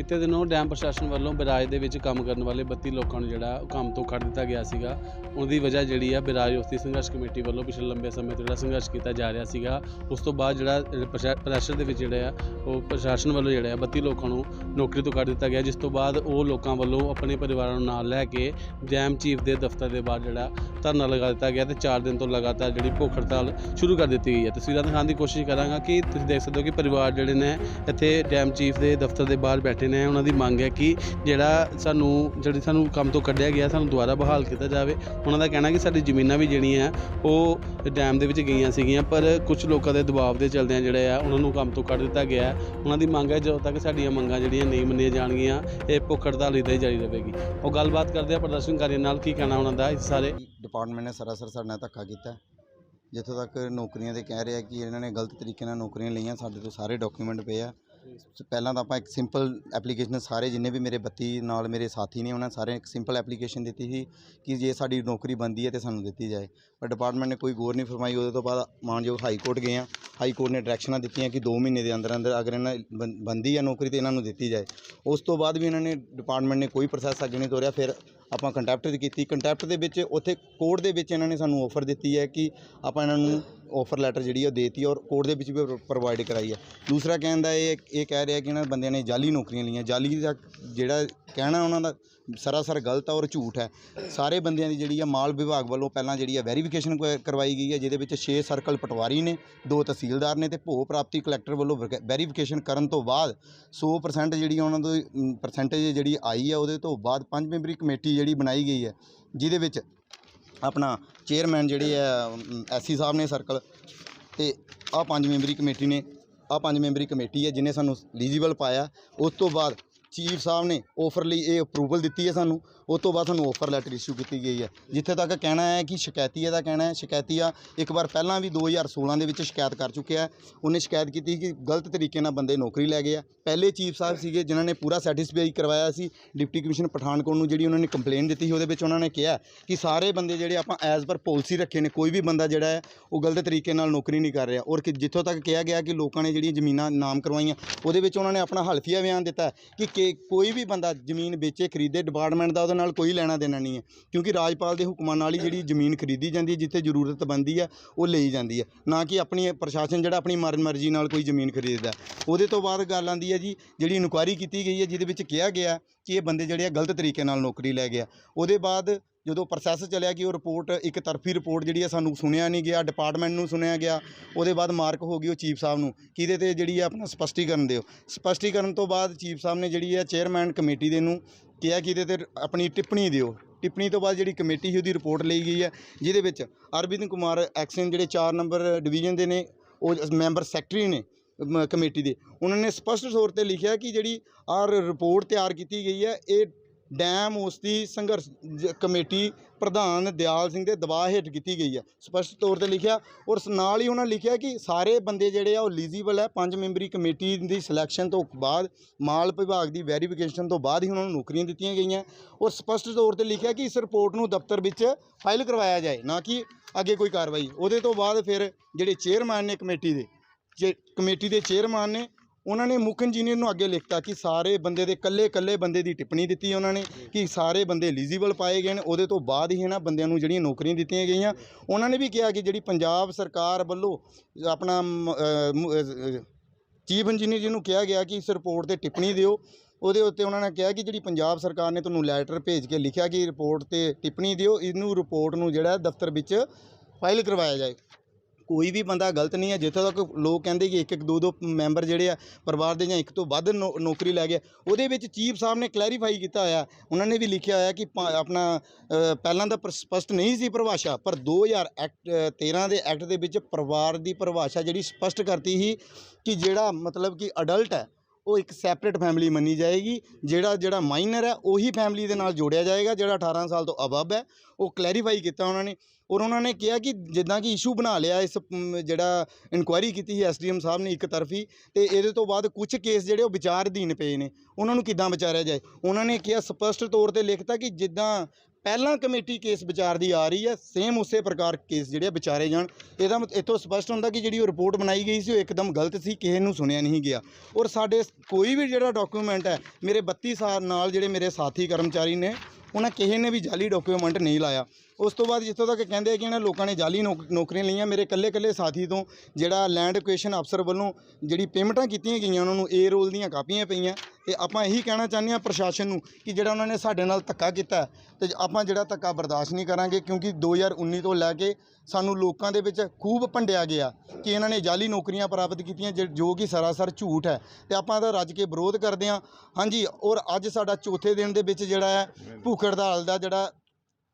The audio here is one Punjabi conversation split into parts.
बीते दिनों डैम प्रशासन वालों बिराज दे विच काम करने वाले 32 लोगों को जिहड़ा काम तो कढ़ दिता गया सीगा। उहदी वजह जिहड़ी आ बिराज उस्ती संघर्ष कमेटी वालों पिछले लंबे समय तो जिहड़ा संघर्ष किया जा रहा सीगा। उस तो बाद जिहड़ा प्रैशर दे विच जिहड़े आ वो प्रशासन वालों जिहड़े 32 लोगों को नौकरी तो कढ़ दिता गया, जिस तो बाद वो लोगों वालों अपने परिवारों नाल लैके डैम चीफ के दफ्तर के बाहर जिहड़ा धरना लगा दिता गया। तो 4 दिन तो लगातार जिहड़ी भुख हड़ताल शुरू कर दी गई है। तस्वीरां दिखाने की कोशिश करांगा कि तुसीं देख सकते हो कि परिवार जिहड़े ने इत्थे डैम चीफ के दफ्तर के बाहर बैठे ने। उन्होंने मंग है कि जिहड़ा सानू काम तो कढ़िया गया सानू दोबारा बहाल किया जाए। उन्हों का कहना कि साडी जमीनां भी जिहड़ियां वो डैम दे विच गईयां सीगियां, पर कुछ लोगों के दबाव के चलदियां जिहड़े आ उन्होंने काम तो कढ़ दिता गया। उन्हों की मंग है जो तक साडियां मंगां जिहड़ियां नहीं मन्नियां जाणगियां ये भुख हड़ताल इदां ही जारी रहेगी। और गलबात करदे आ प्रदर्शनकारियों नाल की कहना उन्हों का इस सारे डिपार्टमेंट ने सरासर साडे नाल धक्का कीता। जिੱਥੋਂ तक नौकरियां दे कह रहे हैं कि इन्होंने गलत तरीके नाल नौकरियां लईआं, साडे तो सारे डॉक्यूमेंट पे आ। ਪਹਿਲਾਂ ਤਾਂ ਆਪਾਂ ਇੱਕ ਸਿੰਪਲ ਐਪਲੀਕੇਸ਼ਨ ਸਾਰੇ ਜਿੰਨੇ ਵੀ ਮੇਰੇ 32 ਨਾਲ ਮੇਰੇ ਸਾਥੀ ਨੇ ਉਹਨਾਂ ਸਾਰੇ ਇੱਕ ਸਿੰਪਲ ਐਪਲੀਕੇਸ਼ਨ ਦਿੱਤੀ ਸੀ ਕਿ ਜੇ ਸਾਡੀ ਨੌਕਰੀ ਬਣਦੀ ਹੈ ਤਾਂ ਸਾਨੂੰ ਦਿੱਤੀ ਜਾਏ, ਪਰ ਡਿਪਾਰਟਮੈਂਟ ਨੇ ਕੋਈ ਗੌਰ ਨਹੀਂ ਫਰਮਾਈ। ਉਹਦੇ ਤੋਂ ਬਾਅਦ ਮਾਨਯੋਗ ਹਾਈ ਕੋਰਟ ਗਏ ਆ। ਹਾਈ ਕੋਰਟ ਨੇ ਡਾਇਰੈਕਸ਼ਨਾਂ ਦਿੱਤੀਆਂ ਕਿ 2 ਮਹੀਨੇ ਦੇ ਅੰਦਰ ਅੰਦਰ ਅਗਰ ਇਹਨਾਂ ਬਣਦੀ ਹੈ ਨੌਕਰੀ ਤਾਂ ਇਹਨਾਂ ਨੂੰ ਦਿੱਤੀ ਜਾਏ। ਉਸ ਤੋਂ ਬਾਅਦ ਵੀ ਇਹਨਾਂ ਨੇ ਡਿਪਾਰਟਮੈਂਟ ਨੇ ਕੋਈ ਪ੍ਰੋਸੈਸ ਅੱਗੇ ਨਹੀਂ ਤੋਰਿਆ। ਫਿਰ ਆਪਾਂ ਕੰਟੈਂਪਟ ਦੀ ਕੀਤੀ। ਕੰਟੈਂਪਟ ਦੇ ਵਿੱਚ ਉੱਥੇ ਕੋਰਟ ਦੇ ਵਿੱਚ ਇਹਨਾਂ ਨੇ ਸਾਨੂੰ ਆਫਰ ਦਿੱਤੀ ਹੈ ਕਿ ਆਪਾਂ ਇਹਨਾਂ ਨੂੰ ਆਫਰ ਲੈਟਰ ਜਿਹੜੀ ਉਹ ਦੇਤੀ ਔਰ ਕੋਰਟ ਦੇ ਵਿੱਚ ਵੀ ਪ੍ਰੋਵਾਈਡ ਕਰਾਈ ਹੈ। ਦੂਸਰਾ ਕਹਿਣ ਦਾ ਇਹ ਕਹਿ ਰਿਹਾ ਕਿ ਇਹਨਾਂ ਬੰਦਿਆਂ ਨੇ ਜਾਲੀ ਨੌਕਰੀਆਂ ਲਈਆਂ। ਜਾਲੀ ਦਾ ਜਿਹੜਾ ਕਹਿਣਾ ਉਹਨਾਂ ਦਾ ਸਰਾਸਰ ਗਲਤ ਔਰ ਝੂਠ ਹੈ। ਸਾਰੇ ਬੰਦਿਆਂ ਦੀ ਜਿਹੜੀ ਆ ਮਾਲ ਵਿਭਾਗ ਵੱਲੋਂ ਪਹਿਲਾਂ ਜਿਹੜੀ ਆ ਵੈਰੀਫਿਕੇਸ਼ਨ ਕਰਵਾਈ ਗਈ ਹੈ, ਜਿਹਦੇ ਵਿੱਚ 6 ਸਰਕਲ ਪਟਵਾਰੀ ਨੇ, 2 ਤਹਿਸੀਲਦਾਰ ਨੇ ਤੇ ਭੋ ਪ੍ਰਾਪਤੀ ਕਲੈਕਟਰ ਵੱਲੋਂ ਵੈਰੀਫਿਕੇਸ਼ਨ ਕਰਨ ਤੋਂ ਬਾਅਦ 100% ਜਿਹੜੀ ਉਹਨਾਂ ਦੀ ਪਰਸੈਂਟੇਜ ਜਿਹੜੀ ਆਈ ਹੈ। ਉਹਦੇ ਤੋਂ ਬਾਅਦ 5 ਮੈਂਬਰੀ ਕਮੇਟੀ ਜਿਹੜੀ ਬਣਾਈ ਗਈ ਹੈ, ਜਿਹਦੇ ਵਿੱਚ ਆਪਣਾ ਚੇਅਰਮੈਨ ਜਿਹੜੇ ਆ ਐਸਸੀ ਸਾਹਿਬ ਨੇ ਸਰਕਲ ਤੇ ਆਹ 5 ਮੈਂਬਰੀ ਕਮੇਟੀ ਨੇ। ਆਹ 5 ਮੈਂਬਰੀ ਕਮੇਟੀ ਹੈ ਜਿਹਨੇ ਸਾਨੂੰ ਐਲੀਜੀਬਲ ਪਾਇਆ। ਉਸ ਤੋਂ ਬਾਅਦ ਚੀਫ ਸਾਹਿਬ ਨੇ ਆਫਰ ਲਈ ਇਹ ਅਪਰੂਵਲ ਦਿੱਤੀ ਹੈ ਸਾਨੂੰ। ਉਸ ਤੋਂ ਬਾਅਦ ਸਾਨੂੰ ਆਫਰ ਲੈਟਰ ਇਸ਼ੂ ਕੀਤੀ ਗਈ ਹੈ। ਜਿੱਥੇ ਤੱਕ ਕਹਿਣਾ ਹੈ ਕਿ ਸ਼ਿਕਾਇਤੀਆ ਦਾ ਕਹਿਣਾ ਹੈ, ਸ਼ਿਕਾਇਤੀਆ ਇੱਕ ਵਾਰ ਪਹਿਲਾਂ ਵੀ 2016 ਦੇ ਵਿੱਚ ਸ਼ਿਕਾਇਤ ਕਰ ਚੁੱਕਿਆ ਹੈ। ਉਹਨੇ ਸ਼ਿਕਾਇਤ ਕੀਤੀ ਕਿ ਗਲਤ ਤਰੀਕੇ ਨਾਲ ਬੰਦੇ ਨੌਕਰੀ ਲੈ ਗਏ ਆ। ਪਹਿਲੇ ਚੀਫ ਸਾਹਿਬ ਸੀਗੇ ਜਿਨ੍ਹਾਂ ਨੇ ਪੂਰਾ ਸੈਟਿਸਫਾਈ ਕਰਵਾਇਆ ਸੀ ਡਿਪਟੀ ਕਮਿਸ਼ਨ ਪਠਾਨਕੋਟ ਨੂੰ, ਜਿਹੜੀ ਉਹਨਾਂ ਨੇ ਕੰਪਲੇਨ ਦਿੱਤੀ ਸੀ। ਉਹਦੇ ਵਿੱਚ ਉਹਨਾਂ ਨੇ ਕਿਹਾ ਕਿ ਸਾਰੇ ਬੰਦੇ ਜਿਹੜੇ ਆਪਾਂ ਐਜ਼ ਪਰ ਪੋਲਿਸੀ ਰੱਖੇ ਨੇ, ਕੋਈ ਵੀ ਬੰਦਾ ਜਿਹੜਾ ਹੈ ਉਹ ਗਲਤ ਤਰੀਕੇ ਨਾਲ ਨੌਕਰੀ ਨਹੀਂ ਕਰ ਰਿਹਾ। ਔਰ ਕਿ ਜਿੱਥੋਂ ਤੱਕ ਕਿਹਾ ਗਿਆ ਕਿ ਲੋਕਾਂ ਨੇ ਜਿਹੜੀਆਂ ਜ਼ਮੀਨਾਂ ਨਾਮ ਕਰਵਾਈਆਂ, ਉਹਦੇ ਵਿੱਚ ਉਹਨਾਂ ਨੇ ਆਪਣਾ ਹਲਫੀਆ ਬਿਆਨ ਦਿੱਤਾ ਕਿ ਕੋਈ ਵੀ ਬੰਦਾ ਜ਼ਮੀਨ ਵੇਚੇ ਖਰੀਦੇ, ਡਿਪਾਰਟਮੈਂਟ ਦਾ ਉਹਦੇ ਨਾਲ ਕੋਈ ਲੈਣਾ ਦੇਣਾ ਨਹੀਂ ਹੈ, ਕਿਉਂਕਿ ਰਾਜਪਾਲ ਦੇ ਹੁਕਮਾਂ ਨਾਲ ਹੀ ਜਿਹੜੀ ਜ਼ਮੀਨ ਖਰੀਦੀ ਜਾਂਦੀ ਹੈ, ਜਿੱਥੇ ਜ਼ਰੂਰਤ ਬਣਦੀ ਹੈ ਉਹ ਲਈ ਜਾਂਦੀ ਹੈ, ਨਾ ਕਿ ਆਪਣੀ ਪ੍ਰਸ਼ਾਸਨ ਜਿਹੜਾ ਆਪਣੀ ਮਰਜ਼ੀ ਨਾਲ ਕੋਈ ਜ਼ਮੀਨ ਖਰੀਦਦਾ। ਉਹਦੇ ਤੋਂ ਬਾਅਦ ਗੱਲ ਆਉਂਦੀ ਹੈ ਜੀ ਜਿਹੜੀ ਇਨਕੁਆਇਰੀ ਕੀਤੀ ਗਈ ਹੈ, ਜਿਹਦੇ ਵਿੱਚ ਕਿਹਾ ਗਿਆ ਕਿ ਇਹ ਬੰਦੇ ਜਿਹੜੇ ਆ ਗਲਤ ਤਰੀਕੇ ਨਾਲ ਨੌਕਰੀ ਲੈ ਗਿਆ। ਉਹਦੇ ਬਾਅਦ ਜਦੋਂ ਪ੍ਰੋਸੈਸ ਚੱਲਿਆ ਕਿ ਉਹ ਰਿਪੋਰਟ ਇੱਕ ਤਰਫੀ ਰਿਪੋਰਟ ਜਿਹੜੀ ਹੈ ਸਾਨੂੰ ਸੁਣਿਆ ਨਹੀਂ ਗਿਆ, ਡਿਪਾਰਟਮੈਂਟ ਨੂੰ ਸੁਣਿਆ ਗਿਆ। ਉਹਦੇ ਬਾਅਦ ਮਾਰਕ ਹੋ ਗਈ ਉਹ ਚੀਫ ਸਾਹਿਬ ਨੂੰ ਕਿ ਇਹਦੇ 'ਤੇ ਜਿਹੜੀ ਹੈ ਆਪਣਾ ਸਪਸ਼ਟੀਕਰਨ ਦਿਓ। ਸਪਸ਼ਟੀਕਰਨ ਤੋਂ ਬਾਅਦ ਚੀਫ ਸਾਹਿਬ ਨੇ ਜਿਹੜੀ ਹੈ ਚੇਅਰਮੈਨ ਕਮੇਟੀ ਦੇ ਨੂੰ ਕਿਹਾ ਕਿ ਇਹਦੇ 'ਤੇ ਆਪਣੀ ਟਿੱਪਣੀ ਦਿਓ। ਟਿੱਪਣੀ ਤੋਂ ਬਾਅਦ ਜਿਹੜੀ ਕਮੇਟੀ ਸੀ ਉਹਦੀ ਰਿਪੋਰਟ ਲਈ ਗਈ ਹੈ, ਜਿਹਦੇ ਵਿੱਚ ਅਰਵਿੰਦ ਕੁਮਾਰ ਐਕਸ਼ਨ ਜਿਹੜੇ 4 ਨੰਬਰ ਡਿਵੀਜ਼ਨ ਦੇ ਨੇ, ਉਹ ਮੈਂਬਰ ਸੈਕਟਰੀ ਨੇ ਕਮੇਟੀ ਦੇ। ਉਹਨਾਂ ਨੇ ਸਪਸ਼ਟ ਤੌਰ 'ਤੇ ਲਿਖਿਆ ਕਿ ਜਿਹੜੀ ਰਿਪੋਰਟ ਤਿਆਰ ਕੀਤੀ ਗਈ ਹੈ ਇਹ ਡੈਮ ਉਸਦੀ ਸੰਘਰਸ਼ ਕਮੇਟੀ ਪ੍ਰਧਾਨ ਦਿਆਲ ਸਿੰਘ ਦੇ ਦਬਾਅ ਹੇਠ ਕੀਤੀ ਗਈ ਹੈ। ਸਪਸ਼ਟ ਤੌਰ 'ਤੇ ਲਿਖਿਆ ਔਰ ਨਾਲ ਹੀ ਉਹਨਾਂ ਲਿਖਿਆ ਕਿ ਸਾਰੇ ਬੰਦੇ ਜਿਹੜੇ ਆ ਉਹ ਐਲੀਜੀਬਲ ਹੈ। 5 ਮੈਂਬਰੀ ਕਮੇਟੀ ਦੀ ਸਿਲੈਕਸ਼ਨ ਤੋਂ ਬਾਅਦ, ਮਾਲ ਵਿਭਾਗ ਦੀ ਵੈਰੀਫਿਕੇਸ਼ਨ ਤੋਂ ਬਾਅਦ ਹੀ ਉਹਨਾਂ ਨੂੰ ਨੌਕਰੀਆਂ ਦਿੱਤੀਆਂ ਗਈਆਂ। ਔਰ ਸਪਸ਼ਟ ਤੌਰ 'ਤੇ ਲਿਖਿਆ ਕਿ ਇਸ ਰਿਪੋਰਟ ਨੂੰ ਦਫ਼ਤਰ ਵਿੱਚ ਫਾਈਲ ਕਰਵਾਇਆ ਜਾਏ, ਨਾ ਕਿ ਅੱਗੇ ਕੋਈ ਕਾਰਵਾਈ। ਉਹਦੇ ਤੋਂ ਬਾਅਦ ਫਿਰ ਜਿਹੜੇ ਚੇਅਰਮੈਨ ਨੇ ਕਮੇਟੀ ਦੇ ਚੇਅਰਮੈਨ ਨੇ, ਉਹਨਾਂ ਨੇ ਮੁੱਖ ਇੰਜੀਨੀਅਰ ਨੂੰ ਅੱਗੇ ਲਿਖਤਾ ਕਿ ਸਾਰੇ ਬੰਦੇ ਦੇ ਇਕੱਲੇ ਬੰਦੇ ਦੀ ਟਿੱਪਣੀ ਦਿੱਤੀ ਉਹਨਾਂ ਨੇ ਕਿ ਸਾਰੇ ਬੰਦੇ ਐਲੀਜੀਬਲ ਪਾਏ ਗਏ ਨੇ। ਉਹਦੇ ਤੋਂ ਬਾਅਦ ਹੀ ਇਹਨਾਂ ਬੰਦਿਆਂ ਨੂੰ ਜਿਹੜੀਆਂ ਨੌਕਰੀਆਂ ਦਿੱਤੀਆਂ ਗਈਆਂ। ਉਹਨਾਂ ਨੇ ਵੀ ਕਿਹਾ ਕਿ ਜਿਹੜੀ ਪੰਜਾਬ ਸਰਕਾਰ ਵੱਲੋਂ ਆਪਣਾ ਚੀਫ ਇੰਜੀਨੀਅਰ ਜੀ ਨੂੰ ਕਿਹਾ ਗਿਆ ਕਿ ਇਸ ਰਿਪੋਰਟ 'ਤੇ ਟਿੱਪਣੀ ਦਿਓ। ਉਹਦੇ ਉੱਤੇ ਉਹਨਾਂ ਨੇ ਕਿਹਾ ਕਿ ਜਿਹੜੀ ਪੰਜਾਬ ਸਰਕਾਰ ਨੇ ਤੁਹਾਨੂੰ ਲੈਟਰ ਭੇਜ ਕੇ ਲਿਖਿਆ ਕਿ ਰਿਪੋਰਟ 'ਤੇ ਟਿੱਪਣੀ ਦਿਓ, ਇਹਨੂੰ ਰਿਪੋਰਟ ਨੂੰ ਜਿਹੜਾ ਦਫ਼ਤਰ ਵਿੱਚ ਫਾਈਲ ਕਰਵਾਇਆ ਜਾਏ। ਕੋਈ ਵੀ ਬੰਦਾ ਗਲਤ ਨਹੀਂ ਹੈ। ਜਿੱਥੋਂ ਤੱਕ ਲੋਕ ਕਹਿੰਦੇ ਕਿ 1-1 2-2 ਮੈਂਬਰ ਜਿਹੜੇ ਆ ਪਰਿਵਾਰ ਦੇ ਜਾਂ ਇੱਕ ਤੋਂ ਵੱਧ ਨੌਕਰੀ ਲੈ ਗਏ, ਉਹਦੇ ਵਿੱਚ ਚੀਫ ਸਾਹਿਬ ਨੇ ਕਲੈਰੀਫਾਈ ਕੀਤਾ ਹੋਇਆ। ਉਹਨਾਂ ਨੇ ਵੀ ਲਿਖਿਆ ਹੋਇਆ ਕਿ ਆਪਣਾ ਪਹਿਲਾਂ ਤਾਂ ਸਪਸ਼ਟ ਨਹੀਂ ਸੀ ਪਰਿਭਾਸ਼ਾ, ਪਰ 2013 ਦੇ ਐਕਟ ਦੇ ਵਿੱਚ ਪਰਿਵਾਰ ਦੀ ਪਰਿਭਾਸ਼ਾ ਜਿਹੜੀ ਸਪਸ਼ਟ ਕਰਤੀ ਸੀ ਕਿ ਜਿਹੜਾ ਮਤਲਬ ਕਿ ਅਡਲਟ ਹੈ ਉਹ ਇੱਕ ਸੈਪਰੇਟ ਫੈਮਿਲੀ ਮੰਨੀ ਜਾਏਗੀ। ਜਿਹੜਾ ਮਾਈਨਰ ਹੈ ਉਹੀ ਫੈਮਿਲੀ ਦੇ ਨਾਲ ਜੋੜਿਆ ਜਾਏਗਾ। ਜਿਹੜਾ 18 ਸਾਲ ਤੋਂ ਅਬਵ ਹੈ ਉਹ ਕਲੈਰੀਫਾਈ ਕੀਤਾ ਉਹਨਾਂ ਨੇ। ਔਰ ਉਹਨਾਂ ਨੇ ਕਿਹਾ ਕਿ ਜਿੱਦਾਂ ਕਿ ਇਸ਼ੂ ਬਣਾ ਲਿਆ ਇਸ ਜਿਹੜਾ ਇਨਕੁਆਇਰੀ ਕੀਤੀ ਸੀ SDM ਸਾਹਿਬ ਨੇ ਇੱਕ ਤਰਫੀ, ਅਤੇ ਇਹਦੇ ਤੋਂ ਬਾਅਦ ਕੁਝ ਕੇਸ ਜਿਹੜੇ ਉਹ ਵਿਚਾਰ ਅਧੀਨ ਪਏ ਨੇ, ਉਹਨਾਂ ਨੂੰ ਕਿੱਦਾਂ ਵਿਚਾਰਿਆ ਜਾਏ। ਉਹਨਾਂ ਨੇ ਕਿਹਾ ਸਪਸ਼ਟ ਤੌਰ 'ਤੇ ਲਿਖਤਾ ਕਿ ਜਿੱਦਾਂ ਪਹਿਲਾਂ ਕਮੇਟੀ ਕੇਸ ਵਿਚਾਰ ਦੀ ਆ ਰਹੀ ਹੈ, ਸੇਮ ਉਸੇ ਪ੍ਰਕਾਰ ਕੇਸ ਜਿਹੜੇ ਵਿਚਾਰੇ ਜਾਣ। ਇਹਦਾ ਇੱਥੋਂ ਸਪਸ਼ਟ ਹੁੰਦਾ ਕਿ ਜਿਹੜੀ ਉਹ ਰਿਪੋਰਟ ਬਣਾਈ ਗਈ ਸੀ ਉਹ ਇੱਕਦਮ ਗਲਤ ਸੀ, ਕਿਸੇ ਨੂੰ ਸੁਣਿਆ ਨਹੀਂ ਗਿਆ। ਔਰ ਸਾਡੇ ਕੋਈ ਵੀ ਜਿਹੜਾ ਡਾਕੂਮੈਂਟ ਹੈ, ਮੇਰੇ 32 ਸਾਲ ਨਾਲ ਜਿਹੜੇ ਮੇਰੇ ਸਾਥੀ ਕਰਮਚਾਰੀ ਨੇ, ਉਹਨਾਂ ਕਿਸੇ ਨੇ ਵੀ ਜਾਲੀ ਡਾਕੂਮੈਂਟ ਨਹੀਂ ਲਾਇਆ। ਉਸ ਤੋਂ ਬਾਅਦ ਜਿੱਥੋਂ ਤੱਕ ਕਹਿੰਦੇ ਆ ਕਿ ਇਹਨਾਂ ਲੋਕਾਂ ਨੇ ਜਾਲੀ ਨੌਕਰੀਆਂ ਲਈਆਂ, ਮੇਰੇ ਇਕੱਲੇ ਸਾਥੀ ਤੋਂ ਜਿਹੜਾ ਲੈਂਡ ਐਕੁਏਸ਼ਨ ਅਫਸਰ ਵੱਲੋਂ ਜਿਹੜੀ ਪੇਮੈਂਟਾਂ ਕੀਤੀਆਂ ਗਈਆਂ ਉਹਨਾਂ ਨੂੰ ਏ ਰੋਲ ਦੀਆਂ ਕਾਪੀਆਂ ਪਈਆਂ। ਤੇ ਆਪਾਂ ਇਹੀ ਕਹਿਣਾ ਚਾਹੁੰਦੇ ਹਾਂ ਪ੍ਰਸ਼ਾਸਨ ਨੂੰ ਕਿ ਜਿਹੜਾ ਉਹਨਾਂ ਨੇ ਸਾਡੇ ਨਾਲ ਧੱਕਾ ਕੀਤਾ ਤੇ ਆਪਾਂ ਜਿਹੜਾ ਧੱਕਾ ਬਰਦਾਸ਼ਤ ਨਹੀਂ ਕਰਾਂਗੇ, ਕਿਉਂਕਿ 2019 ਤੋਂ ਲੈ ਕੇ ਸਾਨੂੰ ਲੋਕਾਂ ਦੇ ਵਿੱਚ ਖੂਬ ਭੰਡਿਆ ਗਿਆ ਕਿ ਇਹਨਾਂ ਨੇ ਜਾਲੀ ਨੌਕਰੀਆਂ ਪ੍ਰਾਪਤ ਕੀਤੀਆਂ, ਜੋ ਕਿ ਸਰਾਸਰ ਝੂਠ ਹੈ ਤੇ ਆਪਾਂ ਇਹਦਾ ਰੱਜ ਕੇ ਵਿਰੋਧ ਕਰਦੇ ਹਾਂ। ਹਾਂਜੀ, ਔਰ ਅੱਜ ਸਾਡਾ ਚੌਥੇ ਦਿਨ ਦੇ ਵਿੱਚ ਜਿਹੜਾ ਹੈ ਭੁੱਖ ਹੜਤਾਲ ਦਾ ਜਿਹੜਾ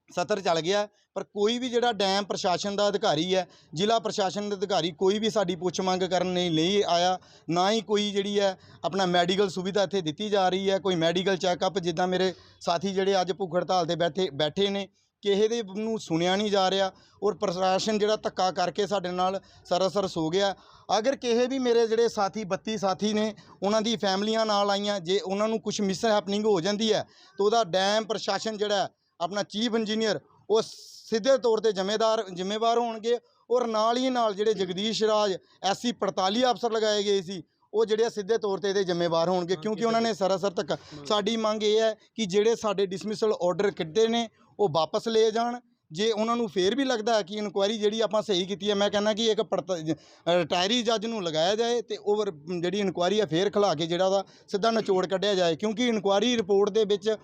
ਸਤਰ ਚੱਲ ਗਿਆ, ਪਰ ਕੋਈ ਵੀ ਜਿਹੜਾ ਡੈਮ ਪ੍ਰਸ਼ਾਸਨ ਦਾ ਅਧਿਕਾਰੀ ਹੈ, ਜ਼ਿਲ੍ਹਾ ਪ੍ਰਸ਼ਾਸਨ ਦੇ ਅਧਿਕਾਰੀ ਕੋਈ ਵੀ ਸਾਡੀ ਪੁੱਛ ਮੰਗ ਕਰਨ ਨਹੀਂ ਆਇਆ। ਨਾ ਹੀ ਕੋਈ ਜਿਹੜੀ ਹੈ ਆਪਣਾ ਮੈਡੀਕਲ ਸੁਵਿਧਾ ਇੱਥੇ ਦਿੱਤੀ ਜਾ ਰਹੀ ਹੈ, ਕੋਈ ਮੈਡੀਕਲ ਚੈੱਕਅਪ, ਜਿੱਦਾਂ ਮੇਰੇ ਸਾਥੀ ਜਿਹੜੇ ਅੱਜ ਭੁੱਖ ਹੜਤਾਲ 'ਤੇ ਬੈਠੇ ਨੇ, ਕਿਸੇ ਦੇ ਨੂੰ ਸੁਣਿਆ ਨਹੀਂ ਜਾ ਰਿਹਾ। ਔਰ ਪ੍ਰਸ਼ਾਸਨ ਜਿਹੜਾ ਧੱਕਾ ਕਰਕੇ ਸਾਡੇ ਨਾਲ ਸਰਾਸਰ ਸੋ ਗਿਆ। ਅਗਰ ਕਿਸੇ ਵੀ ਮੇਰੇ ਜਿਹੜੇ ਸਾਥੀ 32 ਸਾਥੀ ਨੇ, ਉਹਨਾਂ ਦੀ ਫੈਮਲੀਆਂ ਨਾਲ ਆਈਆਂ, ਜੇ ਉਹਨਾਂ ਨੂੰ ਕੁਝ ਮਿਸ ਹੈਪਨਿੰਗ ਹੋ ਜਾਂਦੀ ਹੈ ਤਾਂ ਉਹਦਾ ਡੈਮ ਪ੍ਰਸ਼ਾਸਨ ਜਿਹੜਾ ਆਪਣਾ ਚੀਫ ਇੰਜੀਨੀਅਰ ਉਹ ਸਿੱਧੇ ਤੌਰ 'ਤੇ ਜ਼ਿੰਮੇਵਾਰ ਹੋਣਗੇ। ਔਰ ਨਾਲ ਹੀ ਨਾਲ ਜਿਹੜੇ ਜਗਦੀਸ਼ ਰਾਜ SC 45 ਅਫਸਰ ਲਗਾਏ ਗਏ ਸੀ, ਉਹ ਜਿਹੜੇ ਸਿੱਧੇ ਤੌਰ 'ਤੇ ਇਹਦੇ ਜ਼ਿੰਮੇਵਾਰ ਹੋਣਗੇ, ਕਿਉਂਕਿ ਉਹਨਾਂ ਨੇ ਸਰਾਸਰ ਧੱਕਾ। ਸਾਡੀ ਮੰਗ ਇਹ ਹੈ ਕਿ ਜਿਹੜੇ ਸਾਡੇ ਡਿਸਮਿਸਲ ਆਰਡਰ ਕੱਢੇ ਨੇ ਉਹ ਵਾਪਸ ਲਏ ਜਾਣ। ਜੇ ਉਹਨਾਂ ਨੂੰ ਫੇਰ ਵੀ ਲੱਗਦਾ ਹੈ ਕਿ ਇਨਕੁਆਇਰੀ ਜਿਹੜੀ ਆਪਾਂ ਸਹੀ ਕੀਤੀ ਹੈ, ਮੈਂ ਕਹਿੰਦਾ ਕਿ ਇੱਕ ਰਿਟਾਇਰੀ ਜੱਜ ਨੂੰ ਲਗਾਇਆ ਜਾਏ ਤੇ ਉਹ ਜਿਹੜੀ ਇਨਕੁਆਇਰੀ ਹੈ ਫੇਰ ਖਿਲਾ ਕੇ ਜਿਹੜਾ ਉਹਦਾ ਸਿੱਧਾ ਨਿਚੋੜ ਕੱਢਿਆ ਜਾਏ, ਕਿਉਂਕਿ ਇਨਕੁਆਇਰੀ ਰਿਪੋਰਟ ਦੇ ਵਿੱਚ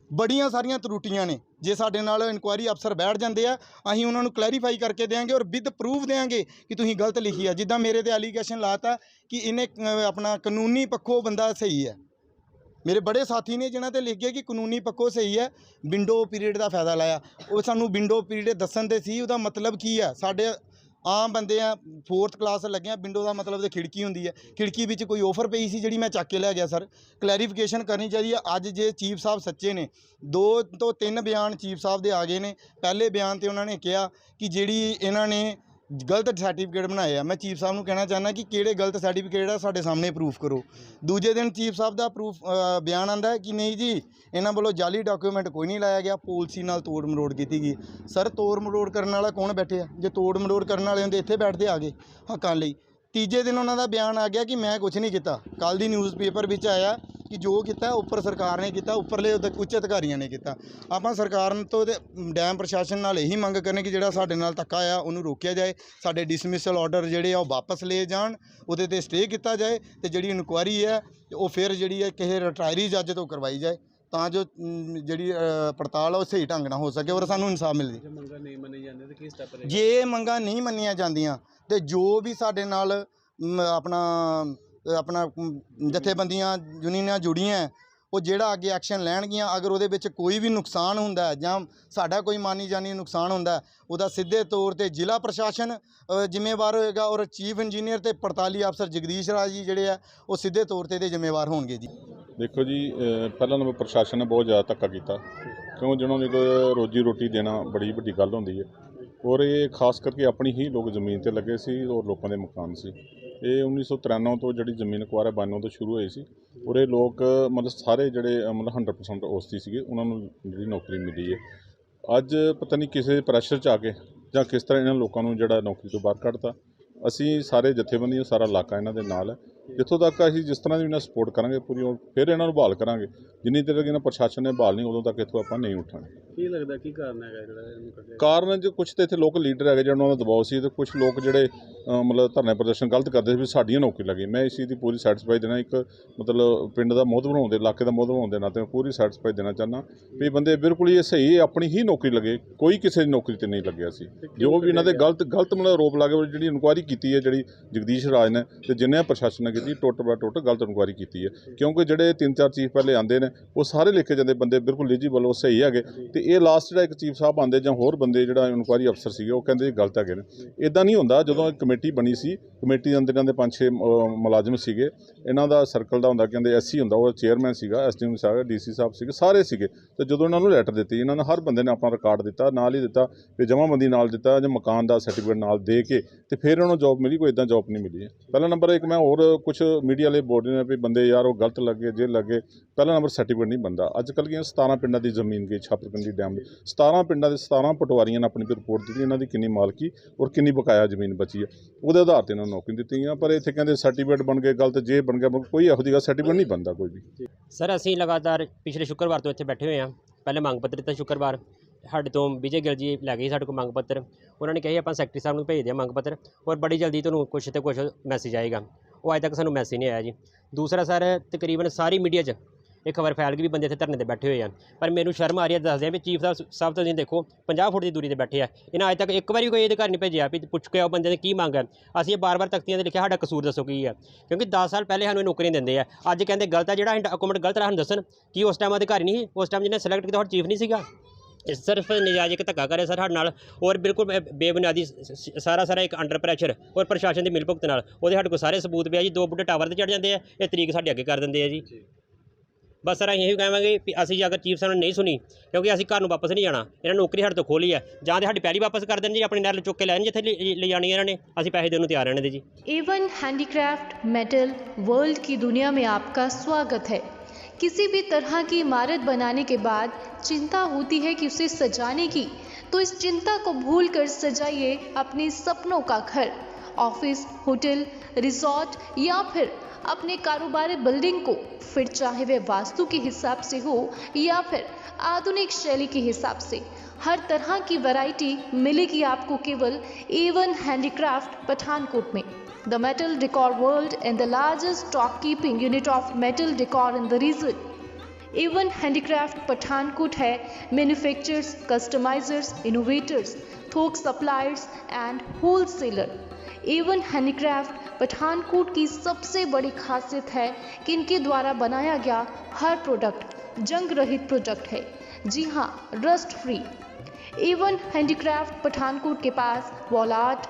ਬੜੀਆਂ ਸਾਰੀਆਂ ਤਰੁੱਟੀਆਂ ਨੇ। ਜੇ ਸਾਡੇ ਨਾਲ ਇਨਕੁਆਇਰੀ ਅਫਸਰ ਬੈਠ ਜਾਂਦੇ ਆ, ਅਸੀਂ ਉਹਨਾਂ ਨੂੰ ਕਲੈਰੀਫਾਈ ਕਰਕੇ ਦੇਵਾਂਗੇ ਔਰ ਵਿਦ ਪ੍ਰੂਫ ਦੇਵਾਂਗੇ ਕਿ ਤੁਸੀਂ ਗਲਤ ਲਿਖੀ ਹੈ। ਜਿੱਦਾਂ ਮੇਰੇ ਤੇ ਐਲੀਗੇਸ਼ਨ ਲਾਤਾ ਕਿ ਇਹਨੇ ਆਪਣਾ ਕਾਨੂੰਨੀ ਪੱਖੋਂ ਬੰਦਾ ਸਹੀ ਹੈ, ਮੇਰੇ ਬੜੇ ਸਾਥੀ ਨੇ ਜਿਨ੍ਹਾਂ ਤੇ ਲਿਖ ਗਿਆ ਕਿ ਕਾਨੂੰਨੀ ਪੱਖੋਂ ਸਹੀ ਹੈ, ਵਿੰਡੋ ਪੀਰੀਅਡ ਦਾ ਫਾਇਦਾ ਲਾਇਆ। ਉਹ ਸਾਨੂੰ ਵਿੰਡੋ ਪੀਰੀਅਡ ਦੱਸਣ ਦੇ ਸੀ, ਉਹਦਾ ਮਤਲਬ ਕੀ ਹੈ? ਸਾਡੇ ਆਮ ਬੰਦੇ ਆ 4th ਕਲਾਸ ਲੱਗੇ ਆ, ਵਿੰਡੋ ਦਾ ਮਤਲਬ ਤਾਂ ਖਿੜਕੀ ਹੁੰਦੀ ਹੈ। ਖਿੜਕੀ ਵਿੱਚ ਕੋਈ ਆਫਰ ਪਈ ਸੀ ਜਿਹੜੀ ਮੈਂ ਚੱਕ ਕੇ ਲੈ ਗਿਆ। ਸਰ, ਕਲੈਰੀਫਿਕੇਸ਼ਨ ਕਰਨੀ ਚਾਹੀਦੀ ਹੈ। ਅੱਜ ਜੇ ਚੀਫ ਸਾਹਿਬ ਸੱਚੇ ਨੇ, 2 ਤੋਂ 3 ਬਿਆਨ ਚੀਫ ਸਾਹਿਬ ਦੇ ਆ ਗਏ ਨੇ। ਪਹਿਲੇ ਬਿਆਨ ਤੇ ਉਹਨਾਂ ਨੇ ਕਿਹਾ ਕਿ ਜਿਹੜੀ ਇਹਨਾਂ ਨੇ ਗਲਤ ਸਰਟੀਫਿਕੇਟ ਬਣਾਏ ਆ। ਮੈਂ ਚੀਫ ਸਾਹਿਬ ਨੂੰ ਕਹਿਣਾ ਚਾਹੁੰਦਾ ਕਿ ਕਿਹੜੇ ਗਲਤ ਸਰਟੀਫਿਕੇਟ ਆ, ਸਾਡੇ ਸਾਹਮਣੇ ਪ੍ਰੂਫ ਕਰੋ। ਦੂਜੇ ਦਿਨ ਚੀਫ ਸਾਹਿਬ ਦਾ ਬਿਆਨ ਆਉਂਦਾ ਹੈ ਕਿ ਨਹੀਂ ਜੀ, ਇਹਨਾਂ ਵੱਲੋਂ ਜਾਲੀ ਡਾਕੂਮੈਂਟ ਕੋਈ ਨਹੀਂ ਲਾਇਆ ਗਿਆ, ਪਾਲਿਸੀ ਨਾਲ ਤੋੜ ਮਰੋੜ ਕੀਤੀ ਗਈ। ਸਰ, ਤੋੜ ਮਰੋੜ ਕਰਨ ਵਾਲਾ ਕੌਣ ਬੈਠਿਆ? ਜੇ ਤੋੜ ਮਰੋੜ ਕਰਨ ਵਾਲੇ ਹੁੰਦੇ ਇੱਥੇ ਬੈਠਦੇ ਆ ਗਏ ਹੱਕਾਂ ਲਈ। ਤੀਜੇ ਦਿਨ ਉਹਨਾਂ ਦਾ ਬਿਆਨ ਆ ਗਿਆ ਕਿ ਮੈਂ ਕੁਝ ਨਹੀਂ ਕੀਤਾ। ਕੱਲ੍ਹ ਦੀ ਨਿਊਜ਼ਪੇਪਰ ਵਿੱਚ ਆਇਆ ਕਿ ਜੋ ਕੀਤਾ ਉੱਪਰ ਸਰਕਾਰ ਨੇ ਕੀਤਾ, ਉੱਪਰਲੇ ਉੱਚ ਅਧਿਕਾਰੀਆਂ ਨੇ ਕੀਤਾ। ਆਪਾਂ ਸਰਕਾਰ ਤੋਂ ਤੇ ਡੈਮ ਪ੍ਰਸ਼ਾਸਨ ਨਾਲ ਇਹੀ ਮੰਗ ਕਰਨੇ ਕਿ ਜਿਹੜਾ ਸਾਡੇ ਨਾਲ ਧੱਕਾ ਆ ਉਹਨੂੰ ਰੋਕਿਆ ਜਾਏ, ਸਾਡੇ ਡਿਸਮਿਸਲ ਆਰਡਰ ਜਿਹੜੇ ਆ ਉਹ ਵਾਪਸ ਲਏ ਜਾਣ, ਉਹਦੇ 'ਤੇ ਸਟੇ ਕੀਤਾ ਜਾਏ ਤੇ ਜਿਹੜੀ ਇਨਕੁਆਇਰੀ ਹੈ ਉਹ ਫਿਰ ਜਿਹੜੀ ਹੈ ਕਿਸੇ ਰਿਟਾਇਰੀ ਜੱਜ ਤੋਂ ਕਰਵਾਈ ਜਾਏ, ਤਾਂ ਜੋ ਜਿਹੜੀ ਪੜਤਾਲ ਉਹ ਸਹੀ ਢੰਗ ਨਾਲ ਹੋ ਸਕੇ ਔਰ ਸਾਨੂੰ ਇਨਸਾਫ ਮਿਲੇ। ਜੇ ਮੰਗਾਂ ਨਹੀਂ ਮੰਨੀਆਂ ਜਾਂਦੀਆਂ ਤਾਂ ਕੀ ਸਟੈਪ ਰਹੇ? ਜੇ ਮੰਗਾਂ ਨਹੀਂ ਮੰਨੀਆਂ ਜਾਂਦੀਆਂ ਤੇ ਜੋ ਵੀ ਸਾਡੇ ਨਾਲ ਆਪਣਾ ਜਥੇਬੰਦੀਆਂ ਯੂਨੀਅਨਾਂ ਜੁੜੀਆਂ, ਉਹ ਜਿਹੜਾ ਅੱਗੇ ਐਕਸ਼ਨ ਲੈਣਗੀਆਂ। ਅਗਰ ਉਹਦੇ ਵਿੱਚ ਕੋਈ ਵੀ ਨੁਕਸਾਨ ਹੁੰਦਾ ਜਾਂ ਸਾਡਾ ਕੋਈ ਮਾਨੀ ਜਾਨੀ ਨੁਕਸਾਨ ਹੁੰਦਾ, ਉਹਦਾ ਸਿੱਧੇ ਤੌਰ 'ਤੇ ਜ਼ਿਲ੍ਹਾ ਪ੍ਰਸ਼ਾਸਨ ਜ਼ਿੰਮੇਵਾਰ ਹੋਏਗਾ ਔਰ ਚੀਫ ਇੰਜੀਨੀਅਰ ਤੇ 45 ਅਫਸਰ ਜਗਦੀਸ਼ ਰਾਜ ਜੀ ਜਿਹੜੇ ਆ ਉਹ ਸਿੱਧੇ ਤੌਰ 'ਤੇ ਇਹਦੇ ਜ਼ਿੰਮੇਵਾਰ ਹੋਣਗੇ ਜੀ। ਦੇਖੋ ਜੀ, ਪਹਿਲਾਂ ਨੰਬਰ ਪ੍ਰਸ਼ਾਸਨ ਨੇ ਬਹੁਤ ਜ਼ਿਆਦਾ ਧੱਕਾ ਕੀਤਾ, ਕਿਉਂ ਜਿਹਨਾਂ ਨੂੰ ਕੋਈ ਰੋਜੀ ਰੋਟੀ ਦੇਣਾ ਬੜੀ ਵੱਡੀ ਗੱਲ ਹੁੰਦੀ ਹੈ। ਔਰ ਇਹ ਖਾਸ ਕਰਕੇ ਆਪਣੀ ਹੀ ਲੋਕ ਜ਼ਮੀਨ 'ਤੇ ਲੱਗੇ ਸੀ ਔਰ ਲੋਕਾਂ ਦੇ ਮਕਾਨ ਸੀ। ਇਹ 1993 ਤੋਂ ਜਿਹੜੀ ਜ਼ਮੀਨ ਅਕਵਾਇਰ 92 ਤੋਂ ਸ਼ੁਰੂ ਹੋਈ ਸੀ ਔਰ ਇਹ ਲੋਕ ਮਤਲਬ ਸਾਰੇ ਜਿਹੜੇ ਮਤਲਬ 100% ਔਸਤੀ ਸੀਗੇ, ਉਹਨਾਂ ਨੂੰ ਜਿਹੜੀ ਨੌਕਰੀ ਮਿਲੀ ਹੈ। ਅੱਜ ਪਤਾ ਨਹੀਂ ਕਿਸੇ ਪ੍ਰੈਸ਼ਰ 'ਚ ਆ ਕੇ ਜਾਂ ਕਿਸ ਤਰ੍ਹਾਂ ਇਹਨਾਂ ਲੋਕਾਂ ਨੂੰ ਜਿਹੜਾ ਨੌਕਰੀ ਤੋਂ ਬਾਹਰ ਕੱਢਤਾ। ਅਸੀਂ ਸਾਰੇ ਜਥੇਬੰਦੀਆਂ, ਸਾਰਾ ਇਲਾਕਾ ਇਹਨਾਂ ਦੇ ਨਾਲ ਹੈ। ਜਿੱਥੋਂ ਤੱਕ ਅਸੀਂ ਜਿਸ ਤਰ੍ਹਾਂ ਦੀ ਇਹਨਾਂ ਸਪੋਰਟ ਕਰਾਂਗੇ ਪੂਰੀ, ਫਿਰ ਇਹਨਾਂ ਨੂੰ ਬਹਾਲ ਕਰਾਂਗੇ। ਜਿੰਨੀ ਦੇਰ ਤੱਕ ਇਹਨਾਂ ਪ੍ਰਸ਼ਾਸਨ ਨੇ ਬਹਾਲ ਨਹੀਂ, ਉਦੋਂ ਤੱਕ ਇੱਥੋਂ ਆਪਾਂ ਨਹੀਂ ਉੱਠਾਂਗੇ। ਕੀ ਲੱਗਦਾ ਕੀ ਕਾਰਨ ਹੈਗਾ ਜਿਹੜਾ ਇਹਨੂੰ ਕੱਢਿਆ? ਕਾਰਨ ਜੇ ਕੁਛ ਤਾਂ ਇੱਥੇ ਲੋਕ ਲੀਡਰ ਹੈਗੇ ਜਿਹਨਾਂ ਦਾ ਦਬਾਅ ਸੀ, ਤੇ ਕੁਛ ਲੋਕ ਜਿਹੜੇ ਮਤਲਬ ਧਰਨੇ ਪ੍ਰਦਰਸ਼ਨ ਗਲਤ ਕਰਦੇ ਸੀ ਵੀ ਸਾਡੀਆਂ ਨੌਕਰੀ ਲੱਗੀ। ਮੈਂ ਇਸ ਚੀਜ਼ ਦੀ ਪੂਰੀ ਸੈਟੀਸਫਾਈ ਦੇਣਾ, ਇੱਕ ਮਤਲਬ ਪਿੰਡ ਦਾ ਮੋਹਤ ਬਣਾਉਣ ਦੇ, ਇਲਾਕੇ ਦਾ ਮੋਹਤ ਬਣਾਉਣ ਦੇ ਨਾਤੇ ਮੈਂ ਪੂਰੀ ਸੈਟੀਸਫਾਈ ਦੇਣਾ ਚਾਹੁੰਦਾ ਵੀ ਬੰਦੇ ਬਿਲਕੁਲ ਹੀ ਸਹੀ, ਆਪਣੀ ਹੀ ਨੌਕਰੀ ਲੱਗੇ, ਕੋਈ ਕਿਸੇ ਦੀ ਨੌਕਰੀ 'ਤੇ ਨਹੀਂ ਲੱਗਿਆ ਸੀ। ਜੋ ਵੀ ਇਹਨਾਂ ਦੇ ਗਲਤ ਮਤਲਬ ਆਰੋਪ ਲਾ ਕੇ ਜਿਹੜੀ ਇਨਕੁਆਇਰੀ ਕੀਤੀ ਹੈ, ਜਿਹੜੀ ਜਗਦੀਸ਼ ਰਾਜ ਨੇ ਤੇ ਜਿੰਨੇ ਪ੍ਰਸ਼ਾਸਨ ਨੇ ਕੀਤੀ, ਟੁੱਟ ਗਲਤ ਇਨਕੁਆਇਰੀ ਕੀਤੀ ਹੈ। ਕਿਉਂਕਿ ਜਿਹੜੇ 3-4 ਚੀਫ ਪਹਿਲੇ ਆਉਂਦੇ ਨੇ ਉਹ ਸਾਰੇ ਲਿਖੇ ਜਾਂਦੇ ਬੰਦੇ ਬਿਲਕੁਲ ਐਲੀਜੀਬਲ, ਉਹ ਸਹੀ ਹੈਗੇ, ਤੇ ਇਹ ਲਾਸਟ ਜਿਹੜਾ ਇੱਕ ਚੀਫ ਸਾਹਿਬ ਆਉਂਦੇ ਜਾਂ ਹੋਰ ਬੰਦੇ ਜਿਹੜਾ ਇਨਕੁਆਇਰੀ ਅਫਸਰ ਸੀਗੇ ਉਹ ਕਹਿੰਦੇ ਗਲਤ ਹੈਗੇ ਨੇ। ਇੱਦਾਂ ਨਹੀਂ ਹੁੰਦਾ। ਜਦੋਂ ਇੱਕ ਕਮੇਟੀ ਬਣੀ ਸੀ, ਕਮੇਟੀ ਦੇ ਅੰਦਰ ਇਹਨਾਂ ਦੇ 5-6 ਮੁਲਾਜ਼ਮ ਸੀਗੇ, ਇਹਨਾਂ ਦਾ ਸਰਕਲ ਦਾ ਹੁੰਦਾ, ਕਹਿੰਦੇ SC ਹੁੰਦਾ, ਉਹ ਚੇਅਰਮੈਨ ਸੀਗਾ, SDM ਸੀਗਾ, DC ਸਾਹਿਬ ਸੀਗੇ, ਸਾਰੇ ਸੀਗੇ। ਤੇ ਜਦੋਂ ਇਹਨਾਂ ਨੂੰ ਲੈਟਰ ਦਿੱਤੀ, ਇਹਨਾਂ ਨੇ ਹਰ ਬੰਦੇ ਨੇ ਆਪਣਾ ਰਿਕਾਰਡ ਦਿੱਤਾ, ਨਾਲ ਹੀ ਦਿੱਤਾ ਵੀ ਜਮ੍ਹਾਂਬੰਦੀ ਨਾਲ ਦਿੱਤਾ ਜਾਂ ਮਕਾਨ ਦਾ ਸਰਟੀਫਿਕੇਟ ਨਾਲ ਦੇ ਕੇ ਤੇ ਫਿਰ ਉਹਨਾਂ ਨੂੰ ਜੋਬ ਮਿਲੀ। ਕੋਈ ਇੱਦਾਂ ਜੋਬ ਨਹੀਂ ਮਿਲੀ ਹੈ। ਪਹਿਲਾ ਨੰਬਰ ਇੱਕ ਮੈਂ ਹੋਰ कुछ मीडिया वाले बोल रहे हैं भी बंदे यार वो गलत लगे जे लगे। पहला नंबर सर्टिफिकेट नहीं बनता। अजकल की 17 पिंडों की जमीन गई छापरकंडी डैम 17 पिंडों के 17 पटवारियों ने अपनी रिपोर्ट दी इन्हों की कितनी मालकी और कितनी बकाया जमीन बची है, वो आधार पर इन्होंने नौकरी दी गई। पर इतने कहते सर्टिफिकेट बन गए गलत जे बन गया, कोई ਇਹੋ ਜਿਹੀ सर्टिफिकेट नहीं बनता कोई भी। सर ਅਸੀਂ ਲਗਾਤਾਰ ਪਿਛਲੇ ਸ਼ੁੱਕਰਵਾਰ ਤੋਂ ਇੱਥੇ ਬੈਠੇ ਹੋਏ ਹਾਂ। ਪਹਿਲੇ ਮੰਗ ਪੱਤਰ ਦਿੱਤਾ ਸ਼ੁੱਕਰਵਾਰ, ਸਾਡੇ ਤੋਂ ਵਿਜੇ ਗਿੱਲ ਜੀ ਲੈ ਗਏ ਸਾਡੇ ਕੋਲ ਮੰਗ ਪੱਤਰ। ਉਹਨਾਂ ਨੇ ਕਿਹਾ ਆਪਾਂ ਸੈਕਟਰੀ ਸਾਹਿਬ ਨੂੰ ਭੇਜ ਦਿਆਂ ਮੰਗ ਪੱਤਰ ਔਰ ਬੜੀ ਜਲਦੀ ਤੁਹਾਨੂੰ ਕੁਛ ਤੇ ਕੁਛ ਮੈਸੇਜ ਆਏਗਾ। ਉਹ ਅਜੇ ਤੱਕ ਸਾਨੂੰ ਮੈਸੇਜ ਨਹੀਂ ਆਇਆ ਜੀ। ਦੂਸਰਾ ਸਰ ਤਕਰੀਬਨ ਸਾਰੀ ਮੀਡੀਆ 'ਚ ਇਹ ਖਬਰ ਫੈਲ ਗਈ ਵੀ ਬੰਦੇ ਇੱਥੇ ਧਰਨੇ 'ਤੇ ਬੈਠੇ ਹੋਏ ਆ, ਪਰ ਮੈਨੂੰ ਸ਼ਰਮ ਆ ਰਹੀ ਹੈ ਦੱਸਦੇ ਆ ਵੀ ਚੀਫ ਸਾਹਿਬ ਤੋਂ ਤੁਸੀਂ ਦੇਖੋ 50 ਫੁੱਟ ਦੀ ਦੂਰੀ 'ਤੇ ਬੈਠੇ ਆ। ਇਹਨਾਂ ਅਜੇ ਤੱਕ ਇੱਕ ਵਾਰੀ ਕੋਈ ਅਧਿਕਾਰੀ ਨਹੀਂ ਭੇਜਿਆ ਵੀ ਪੁੱਛ ਕੇ ਆਓ ਬੰਦੇ ਨੇ ਕੀ ਮੰਗ ਹੈ। ਅਸੀਂ ਇਹ ਬਾਰ-ਬਾਰ ਤਖਤੀਆਂ 'ਤੇ ਲਿਖਿਆ ਸਾਡਾ ਕਸੂਰ ਦੱਸੋ ਕੀ ਹੈ, ਕਿਉਂਕਿ 10 ਸਾਲ ਪਹਿਲੇ ਸਾਨੂੰ ਇਹ ਨੌਕਰੀਆਂ ਦਿੰਦੇ ਆ। ਅੱਜ ਕਹਿੰਦੇ ਗਲਤ ਆ, ਜਿਹੜਾ ਡਾਕੂਮੈਂਟ ਗਲਤ ਸਾਨੂੰ ਦੱਸਣ ਕਿ ਉਸ ਟਾਈਮ ਅਧਿਕਾਰੀ ਨਹੀਂ ਸੀ, ਉਸ ਟਾਈਮ ਜਿਹਨੇ ਸਿਲੈਕਟ ਕੀਤਾ ਚੀਫ ਨਹੀਂ ਸੀਗਾ। सिर्फ नजायज़ एक धक्का करे सर साढ़े नाल और बिल्कुल बेबुनियादी सारा एक अंडर प्रैशर और प्रशासन की मिलभुगत नाल ਉਹਦੇ ਸਾਡੇ कोल सारे सबूत पे जी। 2 बुढ़े टावर ਤੇ चढ़ जाते हैं, ये तरीक साढ़े अगे कर देंगे जी। बस सर यही कहेंगे भी असी अगर चीफ साहब ने नहीं सुनी, क्योंकि असी घर वापस नहीं जाना, इन्होंने नौकरी साढ़े तो खोली है, जां ते साडी पैली वापस कर देन जी, अपनी नहर चुक के लैन जिथे ले जानी है इन्होंने, असी पैसे देने तैयार रहने दे जी। एवन हैंडीक्राफ्ट मेटल वर्ल्ड की दुनिया में आपका स्वागत है। किसी भी तरह की इमारत बनाने के बाद चिंता होती है कि उसे सजाने की, तो इस चिंता को भूलकर सजाइए अपने सपनों का घर। ऑफिस, होटल, रिसोर्ट या फिर अपने कारोबारी बिल्डिंग को, फिर चाहे वह वास्तु के हिसाब से हो या फिर आधुनिक शैली के हिसाब से, हर तरह की वैरायटी मिलेगी आपको केवल एवन हैंडीक्राफ्ट पठानकोट में। The metal decor world and the largest stock keeping unit of metal decor in the region. Avon handicraft Pathankot है मैन्युफैक्चरर्स, कस्टमाइजर्स, इनोवेटर्स, थोक suppliers and wholesaler. Avon handicraft Pathankot की सबसे बड़ी खासियत है कि इनके द्वारा बनाया गया हर प्रोडक्ट जंग रहित प्रोडक्ट है। जी हाँ, rust free. Avon handicraft Pathankot के पास wall art,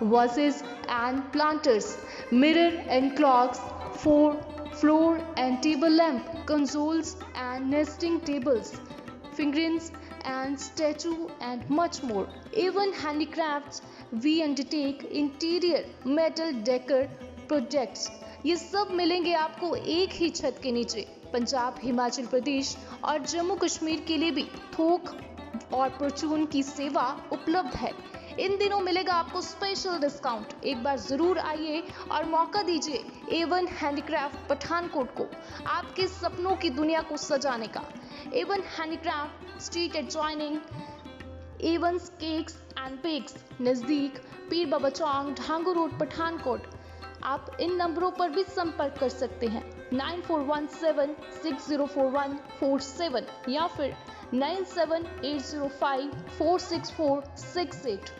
vases and planters, mirror and clocks, floor and table lamp, consoles and nesting tables, figurines and statue and much more. Even handicrafts, we undertake interior metal decor projects. ये सब मिलेंगे आपको एक ही छत के नीचे। पंजाब, हिमाचल प्रदेश और जम्मू कश्मीर के लिए भी थोक और परचून की सेवा उपलब्ध है। इन दिनों मिलेगा आपको स्पेशल डिस्काउंट। एक बार जरूर आइए और मौका दीजिए एवन हैंडीक्राफ्ट पठानकोट को आपके सपनों की दुनिया को सजाने का। Avon handicraft street adjoining Avon's cakes and bakes, नज़दीक पीर बाबा चौक, ढांगू रोड, पठानकोट। आप इन नंबरों पर भी संपर्क कर सकते हैं 9417604147 या फिर 9780546468।